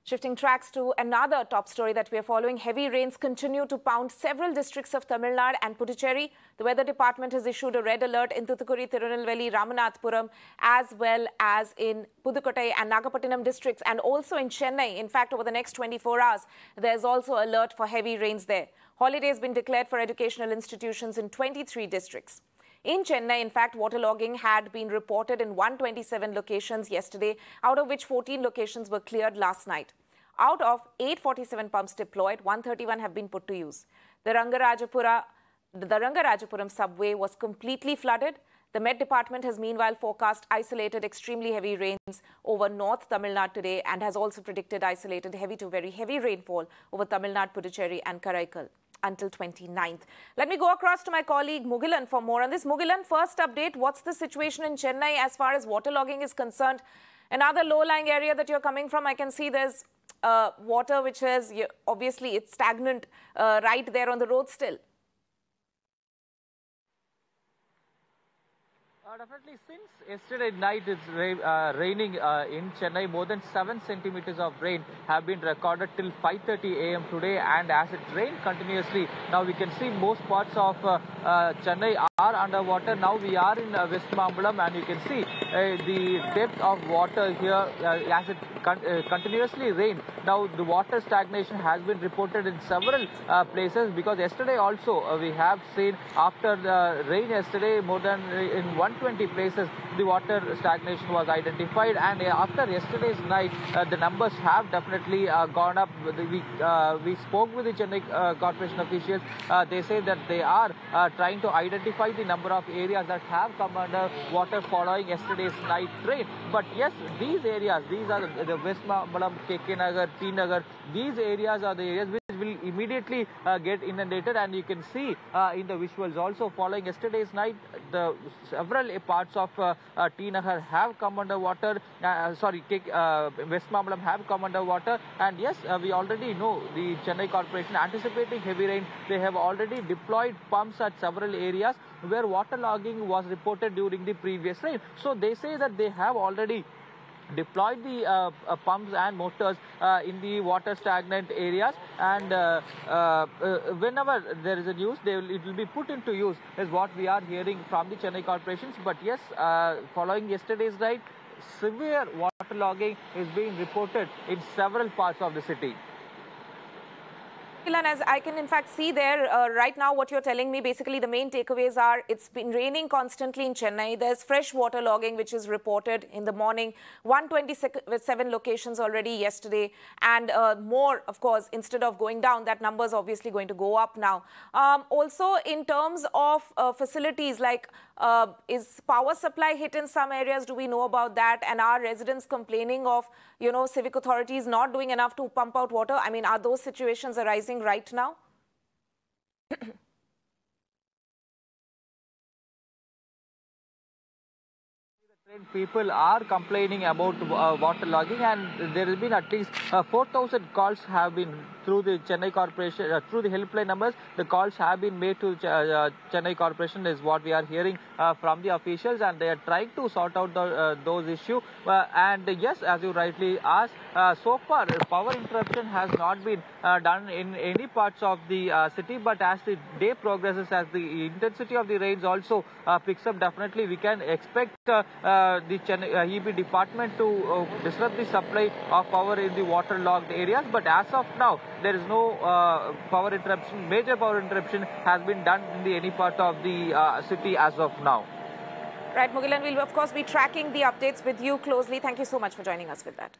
Shifting tracks to another top story that we are following. Heavy rains continue to pound several districts of Tamil Nadu and Puducherry. The weather department has issued a red alert in Thoothukudi, Tirunelveli, Ramanathapuram, as well as in Pudukottai and Nagapattinam districts, and also in Chennai. In fact, over the next 24 hours, there's also alert for heavy rains there. Holiday has been declared for educational institutions in 23 districts. In Chennai, in fact, waterlogging had been reported in 127 locations yesterday, out of which 14 locations were cleared last night. Out of 847 pumps deployed, 131 have been put to use. The Rangarajapuram subway was completely flooded. The Met Department has meanwhile forecast isolated extremely heavy rains over North Tamil Nadu today and has also predicted isolated heavy to very heavy rainfall over Tamil Nadu, Puducherry and Karaikal until 29th. Let me go across to my colleague Mugilan for more on this. Mugilan, first update, what's the situation in Chennai as far as waterlogging is concerned? Another low-lying area that you're coming from, I can see there's water which is, obviously it's stagnant right there on the road still. Definitely, since yesterday night it's raining in Chennai. More than 7 centimeters of rain have been recorded till 5:30 a.m. today, and as it rained continuously, now we can see most parts of Chennai are underwater. Now we are in West Mambalam, and you can see the depth of water here as it continuously rained. Now the water stagnation has been reported in several places, because yesterday also we have seen after the rain yesterday more than in 120 places the water stagnation was identified, and after yesterday's night the numbers have definitely gone up. We spoke with the Chennai Corporation officials. They say that they are trying to identify the number of areas that have come under water following yesterday's night rain. But yes, these areas, these are the West Mambalam, KK Nagar, T Nagar, these areas are the areas which will immediately get inundated, and you can see in the visuals also following yesterday's night the several parts of T Nagar have come under water. West Mambalam have come under water, and yes, we already know the Chennai Corporation anticipating heavy rain. They have already deployed pumps at several areas where waterlogging was reported during the previous rain. So they say that they have already deployed the pumps and motors in the water stagnant areas, and whenever there is a news, it will be put into use, is what we are hearing from the Chennai corporations. But yes, following yesterday's night, severe waterlogging is being reported in several parts of the city. And as I can in fact see there right now, what you're telling me, basically the main takeaways are it's been raining constantly in Chennai. There's fresh water logging which is reported in the morning, 127 locations already yesterday, and more, of course, instead of going down, that number is obviously going to go up now. Also, in terms of facilities, like is power supply hit in some areas? Do we know about that? And are residents complaining of, civic authorities not doing enough to pump out water? I mean, are those situations arising right now? People are complaining about waterlogging, and there has been at least 4,000 calls have been through the Chennai Corporation, through the helpline numbers. The calls have been made to Chennai Corporation, is what we are hearing from the officials, and they are trying to sort out those issues. And yes, as you rightly asked, so far power interruption has not been done in any parts of the city, but as the day progresses, as the intensity of the rains also picks up, definitely we can expect the Chennai EB department to disrupt the supply of power in the waterlogged areas. But as of now, there is no power interruption. Major power interruption has been done in any part of the city as of now. Right, Mugilan, we'll of course be tracking the updates with you closely. Thank you so much for joining us with that.